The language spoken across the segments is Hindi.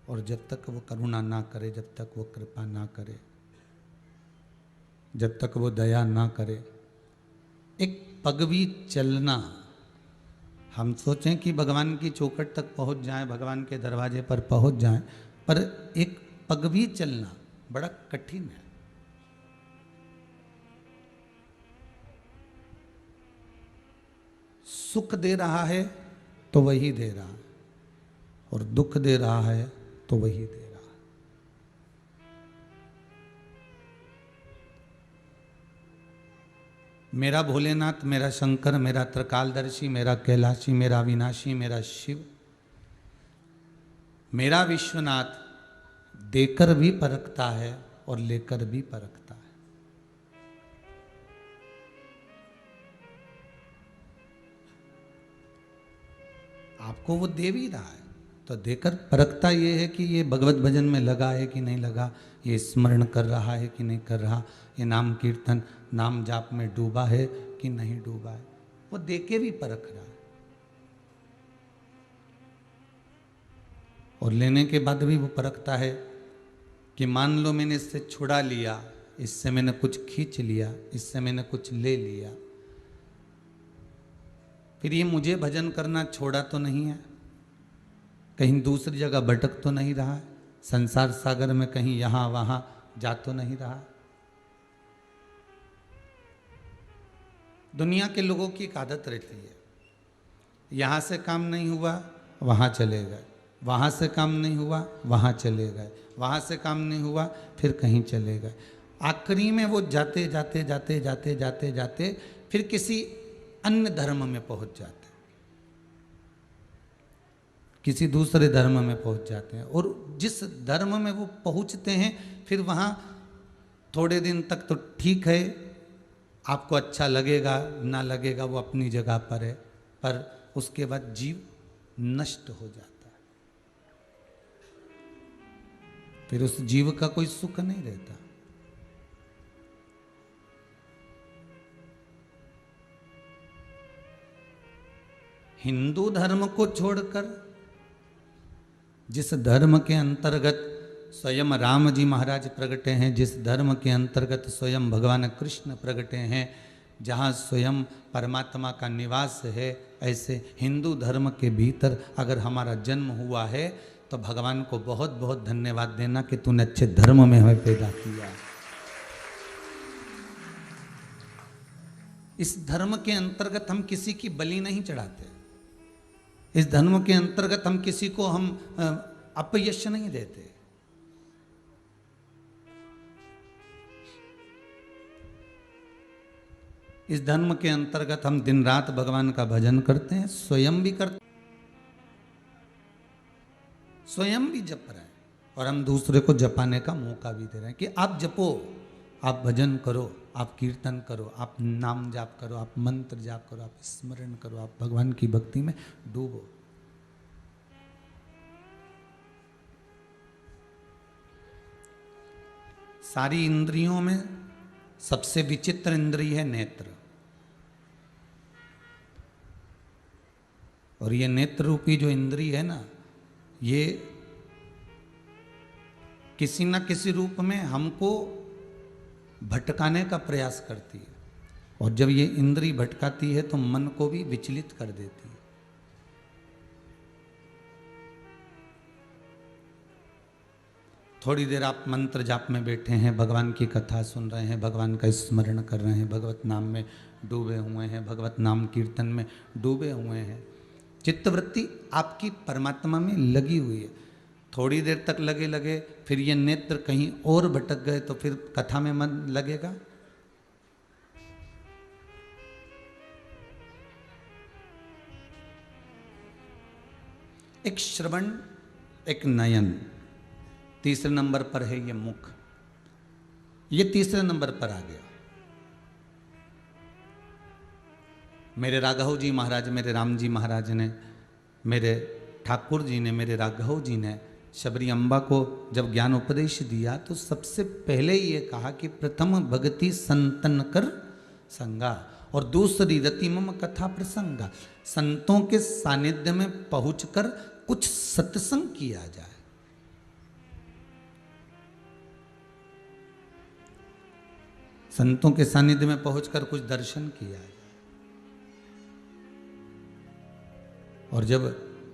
और जब तक वो करुणा ना करे, जब तक वो कृपा ना करे, जब तक वो दया ना करे, एक पग भी चलना, हम सोचें कि भगवान की चौखट तक पहुंच जाएं, भगवान के दरवाजे पर पहुंच जाएं, पर एक पग भी चलना बड़ा कठिन है। सुख दे रहा है तो वही दे रहा है, और दुख दे रहा है तो वही दे रहा है। मेरा भोलेनाथ, मेरा शंकर, मेरा त्रिकालदर्शी, मेरा कैलाशी, मेरा विनाशी, मेरा शिव, मेरा विश्वनाथ देकर भी परखता है और लेकर भी परखता है। आपको वो दे भी रहा है तो देकर परखता ये है कि ये भगवत भजन में लगा है कि नहीं लगा, ये स्मरण कर रहा है कि नहीं कर रहा, ये नाम कीर्तन नाम जाप में डूबा है कि नहीं डूबा है, वो दे के भी परख रहा है। और लेने के बाद भी वो परखता है कि मान लो मैंने इससे छुड़ा लिया, इससे मैंने कुछ खींच लिया, इससे मैंने कुछ ले लिया, फिर ये मुझे भजन करना छोड़ा तो नहीं है, कहीं दूसरी जगह भटक तो नहीं रहा है, संसार सागर में कहीं यहां वहां जा तो नहीं रहा। दुनिया के लोगों की एक आदत रहती है, यहां से काम नहीं हुआ वहां चले गए, वहां से काम नहीं हुआ वहां चले गए, वहां से काम नहीं हुआ फिर कहीं चले गए, आखिरी में वो जाते जाते जाते जाते जाते जाते फिर किसी अन्य धर्म में पहुंच जाते, किसी दूसरे धर्म में पहुंच जाते हैं। और जिस धर्म में वो पहुंचते हैं फिर वहाँ थोड़े दिन तक तो ठीक है, आपको अच्छा लगेगा ना लगेगा वो अपनी जगह पर है, पर उसके बाद जीव नष्ट हो जाता है, फिर उस जीव का कोई सुख नहीं रहता। हिंदू धर्म को छोड़कर जिस धर्म के अंतर्गत स्वयं राम जी महाराज प्रगटे हैं, जिस धर्म के अंतर्गत स्वयं भगवान कृष्ण प्रगटे हैं, जहाँ स्वयं परमात्मा का निवास है, ऐसे हिंदू धर्म के भीतर अगर हमारा जन्म हुआ है तो भगवान को बहुत बहुत धन्यवाद देना कि तूने अच्छे धर्म में हमें पैदा किया। इस धर्म के अंतर्गत हम किसी की बलि नहीं चढ़ाते, इस धर्म के अंतर्गत हम किसी को हम अपयश नहीं देते, इस धर्म के अंतर्गत हम दिन रात भगवान का भजन करते हैं, स्वयं भी करते, स्वयं भी जप रहे हैं और हम दूसरे को जपाने का मौका भी दे रहे हैं कि आप जपो, आप भजन करो, आप कीर्तन करो, आप नाम जाप करो, आप मंत्र जाप करो, आप स्मरण करो, आप भगवान की भक्ति में डूबो। सारी इंद्रियों में सबसे विचित्र इंद्रिय है नेत्र, और ये नेत्र रूपी जो इंद्रिय है ना, ये किसी न किसी रूप में हमको भटकाने का प्रयास करती है, और जब ये इंद्रिय भटकाती है तो मन को भी विचलित कर देती है। थोड़ी देर आप मंत्र जाप में बैठे हैं, भगवान की कथा सुन रहे हैं, भगवान का स्मरण कर रहे हैं, भगवत नाम में डूबे हुए हैं, भगवत नाम कीर्तन में डूबे हुए हैं, चित्तवृत्ति आपकी परमात्मा में लगी हुई है। थोड़ी देर तक लगे लगे फिर ये नेत्र कहीं और भटक गए तो फिर कथा में मन लगेगा। एक श्रवण, एक नयन, तीसरे नंबर पर है ये मुख, ये तीसरे नंबर पर आ गया। मेरे राघव जी महाराज, मेरे राम जी महाराज ने, मेरे ठाकुर जी ने, मेरे राघव जी ने शबरी अम्बा को जब ज्ञान उपदेश दिया तो सबसे पहले ये कहा कि प्रथम भक्ति संतन कर संगा, और दूसरी रति मम कथा प्रसंगा, संतों के सानिध्य में पहुंचकर कुछ सत्संग किया जाए। संतों के सानिध्य में पहुंचकर कुछ दर्शन किया जाए। और जब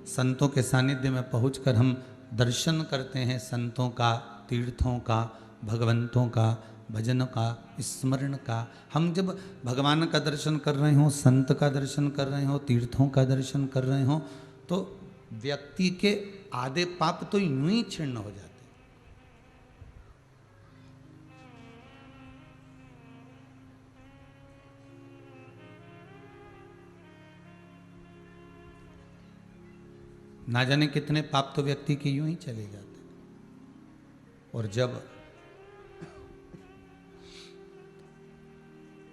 संतों के सानिध्य में पहुंचकर हम दर्शन करते हैं संतों का, तीर्थों का, भगवंतों का, भजन का, स्मरण का, हम जब भगवान का दर्शन कर रहे हों, संत का दर्शन कर रहे हों, तीर्थों का दर्शन कर रहे हों, तो व्यक्ति के आधे पाप तो यूं ही क्षीण हो जाते। ना जाने कितने पाप तो व्यक्ति के यूं ही चले जाते। और जब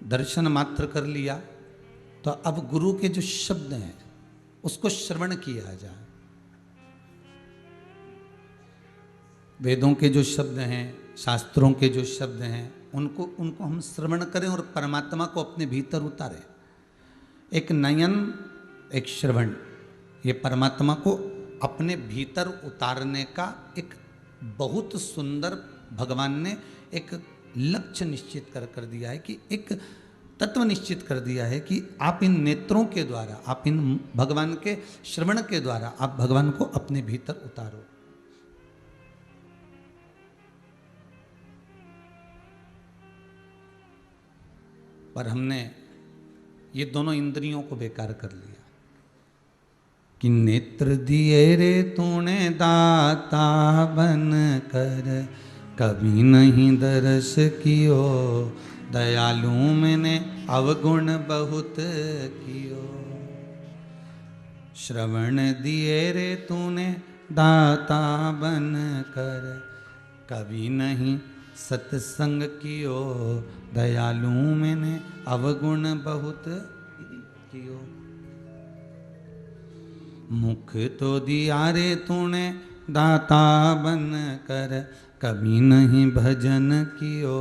दर्शन मात्र कर लिया तो अब गुरु के जो शब्द हैं उसको श्रवण किया जाए। वेदों के जो शब्द हैं, शास्त्रों के जो शब्द हैं, उनको हम श्रवण करें और परमात्मा को अपने भीतर उतारें। एक नयन, एक श्रवण, ये परमात्मा को अपने भीतर उतारने का एक बहुत सुंदर भगवान ने एक लक्ष्य निश्चित कर दिया है, कि एक तत्व निश्चित कर दिया है कि आप इन नेत्रों के द्वारा, आप इन भगवान के श्रवण के द्वारा आप भगवान को अपने भीतर उतारो। पर हमने ये दोनों इंद्रियों को बेकार कर लिया कि नेत्र दिए रे तूने दाता बन कर, कभी नहीं दर्श कियो, दयालु मैंने अवगुण बहुत कियो। श्रवण दिए रे तूने दाता बन कर, कभी नहीं सत्संग कियो, दयालु मैंने अवगुण बहुत कियो। मुख तो दिया रे तूने दाता बन कर, कभी नहीं भजन कियो,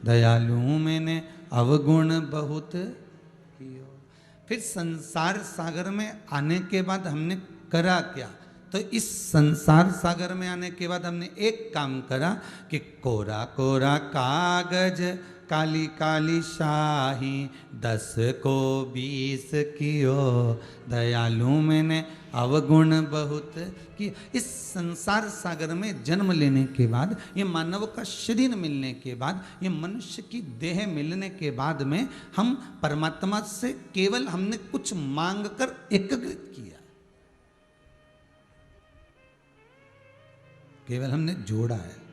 दयालु मैंने अवगुण बहुत कियो। फिर संसार सागर में आने के बाद हमने करा क्या? तो इस संसार सागर में आने के बाद हमने एक काम करा कि कोरा कोरा कागज, काली काली शाही, 10 को 20 कियो, दयालु मैंने अवगुण बहुत कि। इस संसार सागर में जन्म लेने के बाद, ये मानव का शरीर मिलने के बाद, ये मनुष्य की देह मिलने के बाद में हम परमात्मा से केवल हमने कुछ मांग कर एकीकृत किया, केवल हमने जोड़ा है।